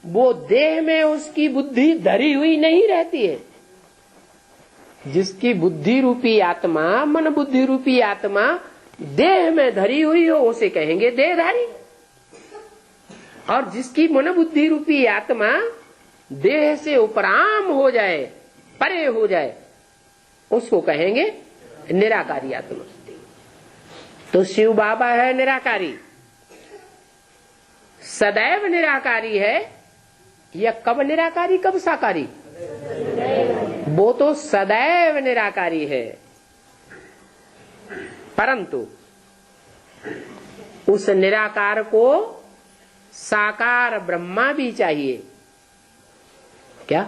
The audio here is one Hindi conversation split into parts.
वो देह में उसकी बुद्धि धरी हुई नहीं रहती है। जिसकी बुद्धि रूपी आत्मा, मन बुद्धि रूपी आत्मा देह में धरी हुई हो उसे कहेंगे देहधारी। और जिसकी मन बुद्धि रूपी आत्मा देह से उपराम हो जाए, परे हो जाए, उसको कहेंगे निराकारी आत्मा। तो शिव बाबा है निराकारी, सदैव निराकारी है, या कब निराकारी कब साकारी? वो तो सदैव निराकारी है, परंतु उस निराकार को साकार ब्रह्मा भी चाहिए। क्या?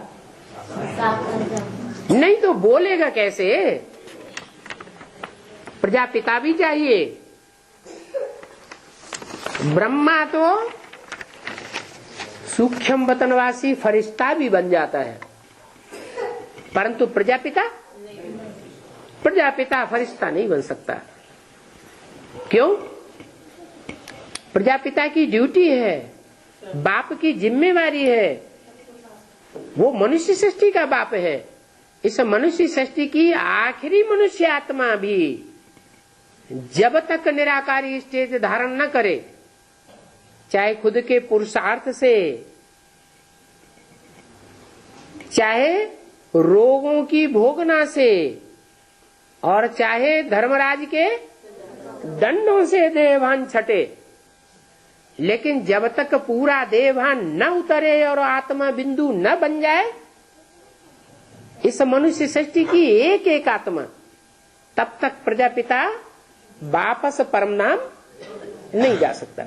नहीं तो बोलेगा कैसे? प्रजापिता भी चाहिए। ब्रह्मा तो सूक्ष्म वतनवासी फरिश्ता भी बन जाता है, परंतु प्रजापिता फरिश्ता नहीं बन सकता। क्यों? प्रजापिता की ड्यूटी है, बाप की जिम्मेवारी है, वो मनुष्य सृष्टि का बाप है। इस मनुष्य सृष्टि की आखिरी मनुष्य आत्मा भी जब तक निराकारी स्टेज धारण न करे, चाहे खुद के पुरुषार्थ से, चाहे रोगों की भोगना से, और चाहे धर्मराज के दंडों से देहभान छटे, लेकिन जब तक पूरा देहभान न उतरे और आत्मा बिंदु न बन जाए इस मनुष्य सृष्टि की एक एक आत्मा, तब तक प्रजापिता वापस परम नाम नहीं जा सकता।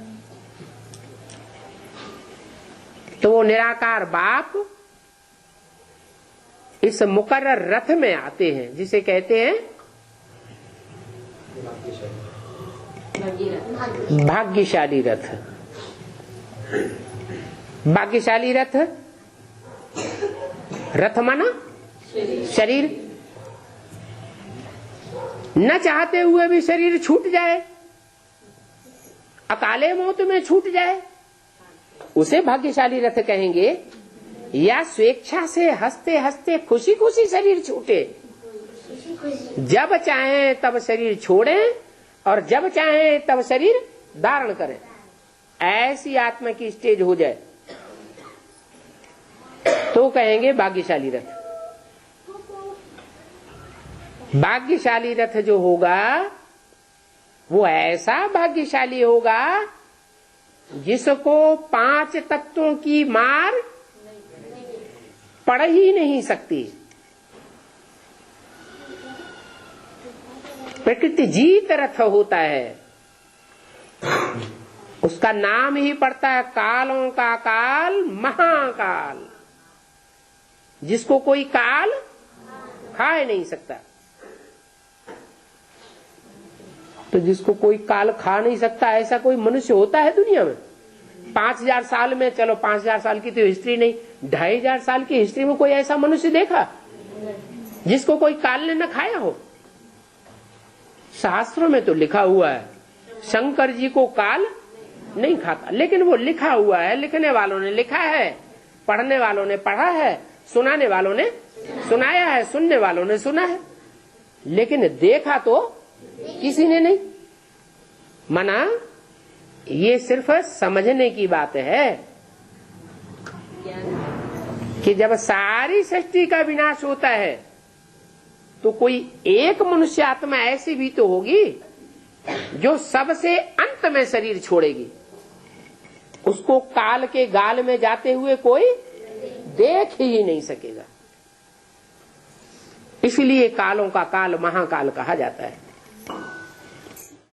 तो वो निराकार बाप इस मुकर्रर रथ में आते हैं, जिसे कहते हैं भाग्यशाली रथ। भाग्यशाली रथ, रथ माना शरीर। न चाहते हुए भी शरीर छूट जाए, अकाले मौत में छूट जाए, उसे भाग्यशाली रथ कहेंगे। या स्वेच्छा से हंसते हंसते खुशी खुशी शरीर छूटे, जब चाहे तब शरीर छोड़ें और जब चाहे तब शरीर धारण करें, ऐसी आत्मा की स्टेज हो जाए तो कहेंगे भाग्यशाली रथ। भाग्यशाली रथ जो होगा वो ऐसा भाग्यशाली होगा जिसको 5 तत्वों की मार पड़ ही नहीं सकती। प्रकृति जीत रथ होता है, उसका नाम ही पड़ता है कालों का काल महाकाल, जिसको कोई काल खा ही नहीं सकता। तो जिसको कोई काल खा नहीं सकता ऐसा कोई मनुष्य होता है दुनिया में? 5000 साल में, चलो 5000 साल की तो हिस्ट्री नहीं, 2500 साल की हिस्ट्री में कोई ऐसा मनुष्य देखा जिसको कोई काल ने न खाया हो? शास्त्रों में तो लिखा हुआ है शंकर जी को काल नहीं खाता, लेकिन वो लिखा हुआ है, लिखने वालों ने लिखा है, पढ़ने वालों ने पढ़ा है, सुनाने वालों ने सुनाया है, सुनने वालों ने सुना है, लेकिन देखा तो किसी ने नहीं। मना ये सिर्फ समझने की बात है कि जब सारी सृष्टि का विनाश होता है तो कोई एक मनुष्य आत्मा ऐसी भी तो होगी जो सबसे अंत में शरीर छोड़ेगी, उसको काल के गाल में जाते हुए कोई देख ही नहीं सकेगा। इसलिए कालों का काल महाकाल कहा जाता है।